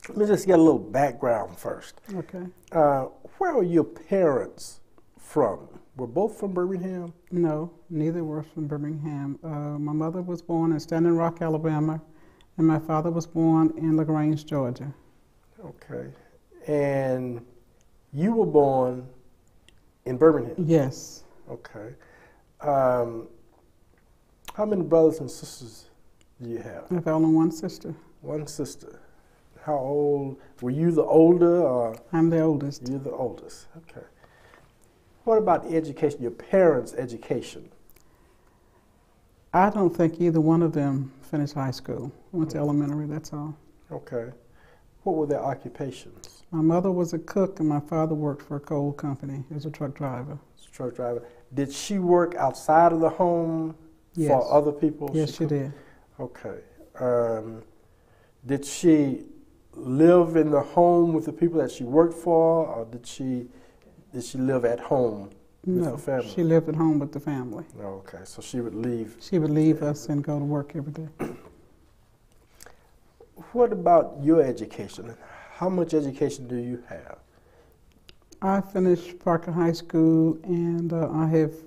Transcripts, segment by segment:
Let me just get a little background first. Okay. Where are your parents from? Were both from Birmingham? No, neither were from Birmingham. My mother was born in Standing Rock, Alabama, and my father was born in LaGrange, Georgia. Okay. And you were born in Birmingham? Yes. Okay. How many brothers and sisters do you have? I have only one sister. One sister. How old? Were you the older or? I'm the oldest. You're the oldest. Okay. What about education, your parents' education? I don't think either one of them finished high school. Went to elementary, that's all. Okay. What were their occupations? My mother was a cook and my father worked for a coal company as a truck driver. Truck driver. Did she work outside of the home Yes. for other people? Yes, she did. Okay. Did she live in the home with the people that she worked for, or did she live at home with No, the family? she lived at home with the family. Okay, so she would leave. She would leave us and go to work every day. What about your education? How much education do you have? I finished Parker High School and I have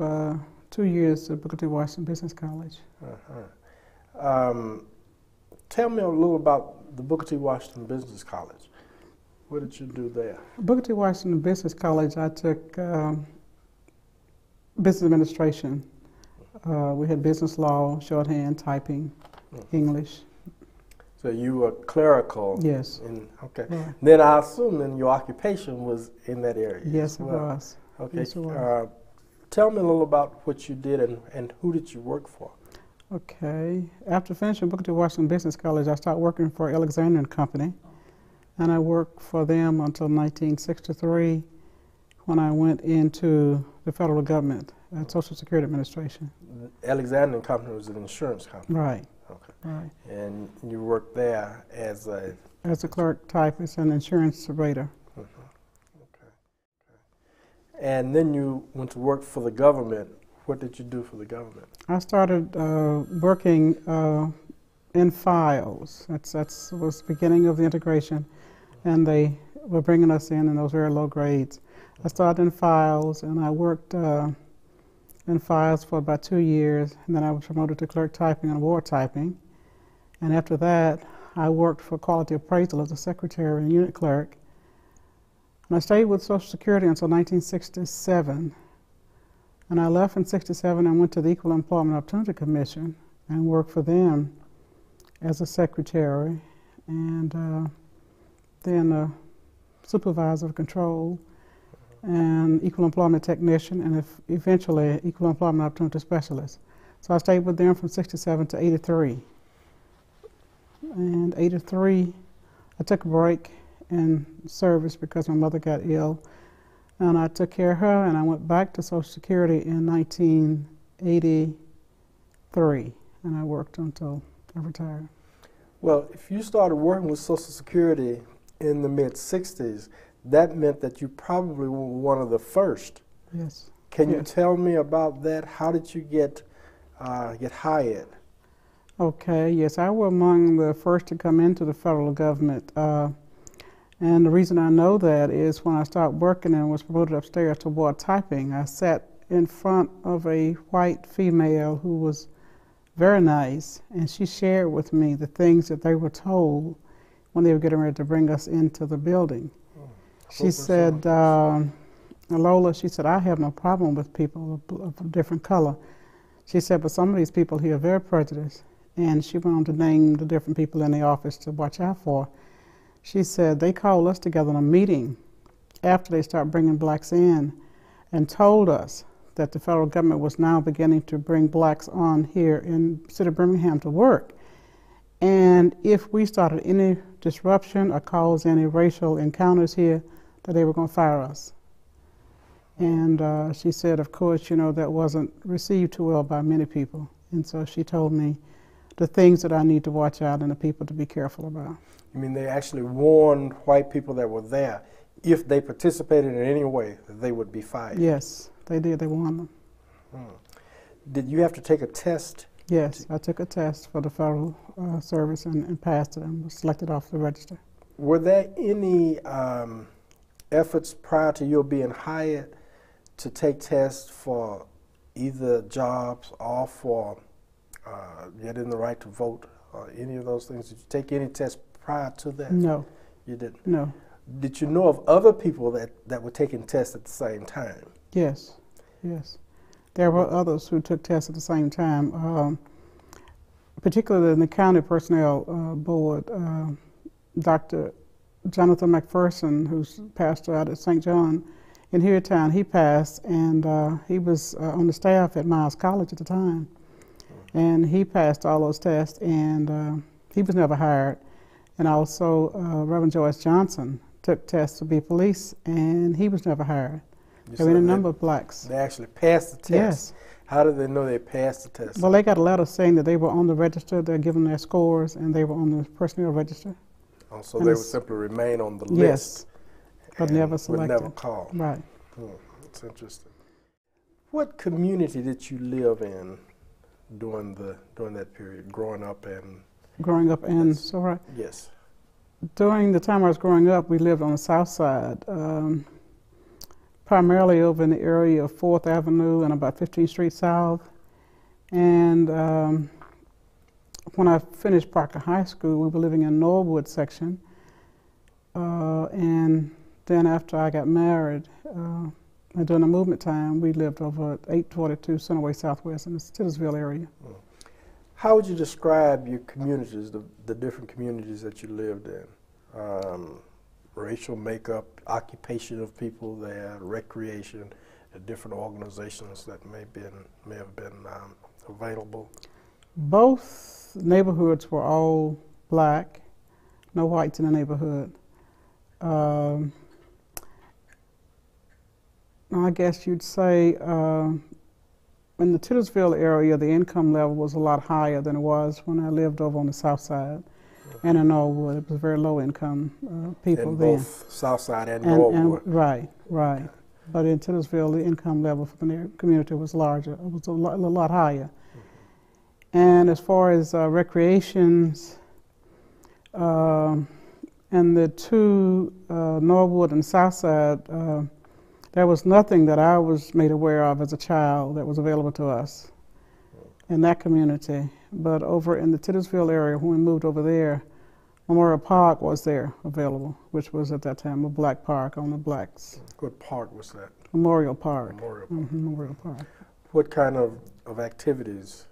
2 years at Booker T. Washington Business College. Tell me a little about the Booker T. Washington Business College. What did you do there? Booker T. Washington Business College, I took business administration. We had business law, shorthand, typing, English. So you were clerical? Yes. Okay. Right. Then I assume then your occupation was in that area. Yes, as it well. was. Okay. Yes, it was. Tell me a little about what you did and who did you work for? Okay. After finishing Booker T. Washington Business College, I started working for Alexander and Company, and I worked for them until 1963 when I went into the federal government at Social Security Administration. Alexander and Company was an insurance company. Right. Okay. Right. And you worked there as a clerk typist and insurance rater. Okay. And then you went to work for the government. What did you do for the government? I started working in files. That was the beginning of the integration, and they were bringing us in those very low grades. I started in files, and I worked in files for about 2 years, and then I was promoted to clerk typing and award typing. And after that, I worked for quality appraisal as a secretary and unit clerk. And I stayed with Social Security until 1967. And I left in '67 and went to the Equal Employment Opportunity Commission and worked for them as a secretary and then a supervisor of control and equal employment technician and eventually equal employment opportunity specialist. So I stayed with them from '67 to '83. And '83, I took a break in service because my mother got ill. And I took care of her, and I went back to Social Security in 1983, and I worked until I retired. Well, if you started working with Social Security in the mid-'60s, that meant that you probably were one of the first. Yes. Can you tell me about that? How did you get hired? Okay, yes, I was among the first to come into the federal government. And the reason I know that is when I started working and was promoted upstairs to award typing, I sat in front of a white female who was very nice, and she shared with me the things that they were told when they were getting ready to bring us into the building. She said, Lola, she said, I have no problem with people of a different color. She said, but some of these people here are very prejudiced. And she went on to name the different people in the office to watch out for. She said they called us together in a meeting after they started bringing blacks in and told us that the federal government was now beginning to bring blacks on here in the city of Birmingham to work. And if we started any disruption or caused any racial encounters here, that they were going to fire us. And she said, of course, you know, that wasn't received too well by many people. And so she told me the things that I need to watch out and the people to be careful about. You mean they actually warned white people that were there, if they participated in any way, that they would be fired? Yes, they did. They warned them. Did you have to take a test? Yes, I took a test for the federal service and passed it and was selected off the register. Were there any efforts prior to your being hired to take tests for either jobs or for getting the right to vote or any of those things? Did you take any tests prior to that? No. You didn't? No. Did you know of other people that were taking tests at the same time? Yes. Yes. There were others who took tests at the same time, particularly in the county personnel board. Dr. Jonathan McPherson, who's pastor out at St. John in Hueytown, he passed, and he was on the staff at Miles College at the time. And he passed all those tests, and he was never hired. And also Reverend Joyce Johnson took tests to be police, and he was never hired. There were a number of blacks. They actually passed the test? Yes. How did they know they passed the test? Well, they got a letter saying that they were on the register, they're given their scores, and they were on the personnel register. Oh, so they would simply remain on the list. Yes, but never selected. Would never call. Right. That's interesting. What community did you live in during that period, growing up and? Growing up in, so right. Yes. During the time I was growing up, we lived on the south side, primarily over in the area of 4th Avenue and about 15th Street South. And when I finished Parker High School, we were living in Norwood section. And then after I got married, and during the movement time, we lived over at 842 Centerway Southwest in the Titusville area. How would you describe your communities, the different communities that you lived in? Racial makeup, occupation of people there, recreation, the different organizations that may have been available? Both neighborhoods were all black, no whites in the neighborhood. I guess you'd say in the Titusville area, the income level was a lot higher than it was when I lived over on the south side. And in Norwood, it was very low income people in then. Both south side and Norwood. Right. Okay. But in Titusville, the income level for the community was larger. It was a lot higher. And as far as recreations, in the two Norwood and south side, there was nothing that I was made aware of as a child that was available to us in that community. But over in the Titusville area, when we moved over there, Memorial Park was there available, which was at that time a black park on the blacks. What park was that? Memorial Park. Memorial Park. Memorial Park. What kind of activities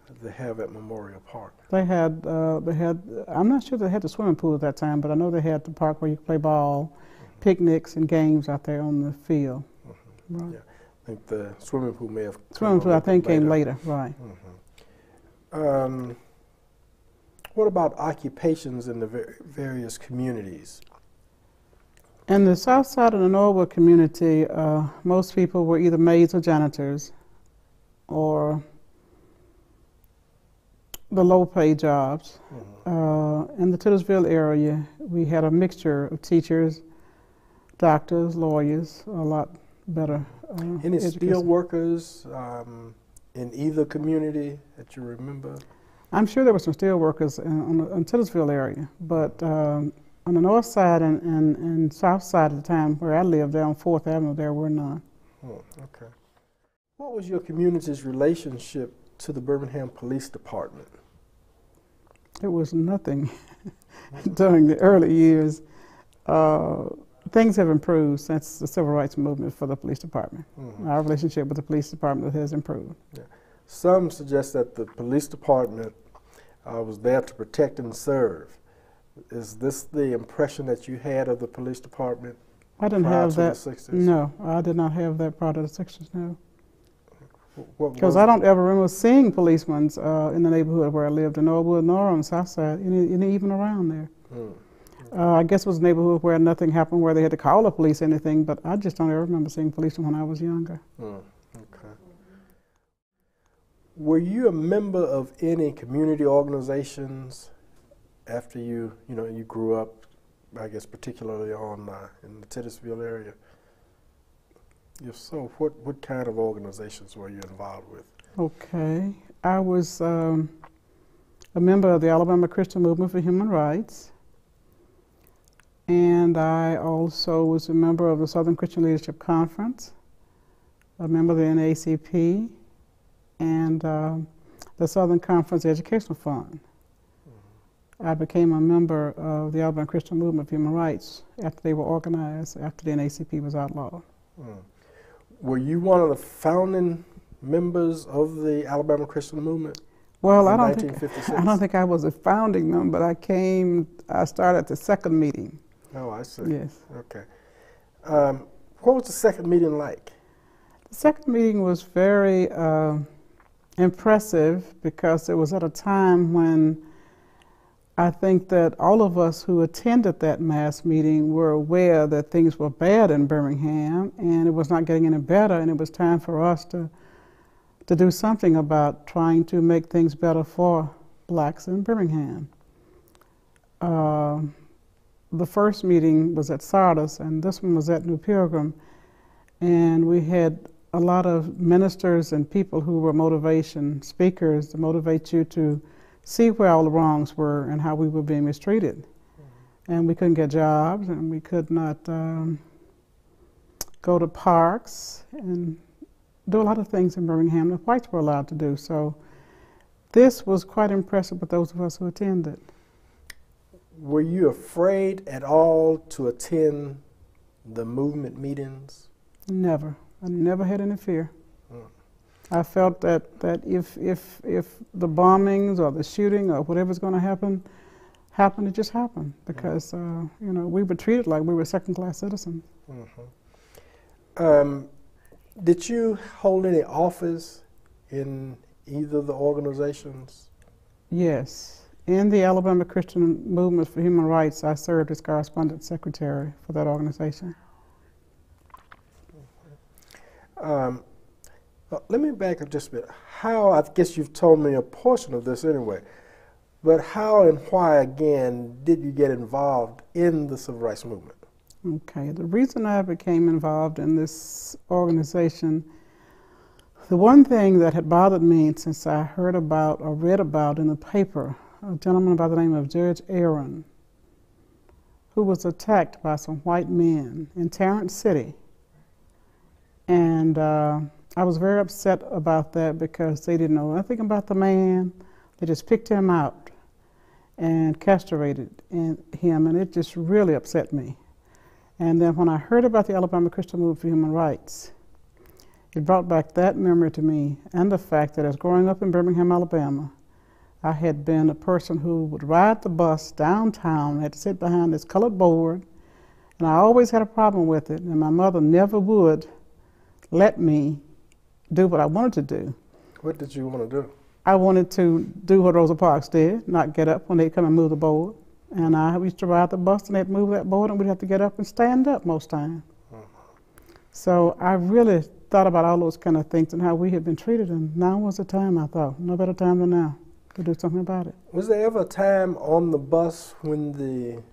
did they have at Memorial Park? They had, I'm not sure they had the swimming pool at that time, but I know they had the park where you could play ball, picnics and games out there on the field. Right. Yeah. I think the swimming pool may have Swimming pool, I think, came later, right. What about occupations in the various communities? In the south side of the Norwood community, most people were either maids or janitors, or the low-paid jobs. In the Titusville area, we had a mixture of teachers, doctors, lawyers, a lot better. Any steel workers in either community that you remember? I'm sure there were some steel workers in Titusville area, but on the north side and south side at the time where I lived, there on 4th Avenue, there were none. Okay. What was your community's relationship to the Birmingham Police Department? It was nothing during the early years. Things have improved since the civil rights movement for the police department. Our relationship with the police department has improved. Yeah. Some suggest that the police department was there to protect and serve. Is this the impression that you had of the police department? I didn't have that. The 60s? No, I did not have that part of the 60s, no. Because I don't ever remember seeing policemen in the neighborhood where I lived in Norwood nor on the south side, even around there. I guess it was a neighborhood where nothing happened, where they had to call the police or anything, but I just don't ever remember seeing policemen when I was younger. Okay. Were you a member of any community organizations after you grew up, I guess particularly in the Titusville area? If so, what kind of organizations were you involved with? Okay. I was a member of the Alabama Christian Movement for Human Rights. And I also was a member of the Southern Christian Leadership Conference, a member of the NAACP, and the Southern Conference Educational Fund. I became a member of the Alabama Christian Movement of Human Rights after they were organized, after the NAACP was outlawed. Were you one of the founding members of the Alabama Christian Movement? Well, I don't think I was a founding member, but I started at the second meeting. Oh, I see. Yes. Okay. What was the second meeting like? The second meeting was very impressive because it was at a time when I think that all of us who attended that mass meeting were aware that things were bad in Birmingham and it was not getting any better, and it was time for us to do something about trying to make things better for blacks in Birmingham. The first meeting was at Sardis, and this one was at New Pilgrim, and we had a lot of ministers and people who were motivation speakers to motivate you to see where all the wrongs were and how we were being mistreated. And we couldn't get jobs, and we could not go to parks and do a lot of things in Birmingham that whites were allowed to do. So this was quite impressive with those of us who attended. Were you afraid at all to attend the movement meetings? Never. I never had any fear. I felt that if the bombings or the shooting or whatever's going to happen, it just happened, because you know, we were treated like we were second-class citizens. Did you hold any office in either of the organizations? Yes. In the Alabama Christian Movement for Human Rights, I served as correspondent secretary for that organization. Let me back up just a bit. How, I guess you've told me a portion of this anyway, but how and why, again, did you get involved in the civil rights movement? Okay, the reason I became involved in this organization, the one thing that had bothered me since I heard about or read about in the paper a gentleman by the name of Judge Aaron, who was attacked by some white men in Tarrant City. And I was very upset about that because they didn't know nothing about the man. They just picked him out and castrated him, and it just really upset me. And then when I heard about the Alabama Christian Movement for Human Rights, it brought back that memory to me, and the fact that as growing up in Birmingham, Alabama, I had been a person who would ride the bus downtown, had to sit behind this colored board, and I always had a problem with it, and my mother never would let me do what I wanted to do. What did you want to do? I wanted to do what Rosa Parks did, not get up when they'd come and move the board. And I used to ride the bus and they'd move that board and we'd have to get up and stand up most times. So I really thought about all those kind of things and how we had been treated, and now was the time, I thought, no better time than now to do something about it. Was there ever a time on the bus when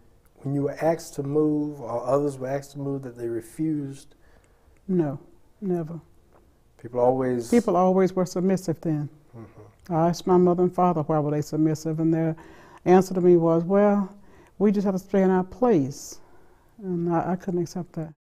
you were asked to move, or others were asked to move, that they refused? No, never. People always were submissive then. I asked my mother and father why were they submissive, and their answer to me was, well, we just have to stay in our place. And I couldn't accept that.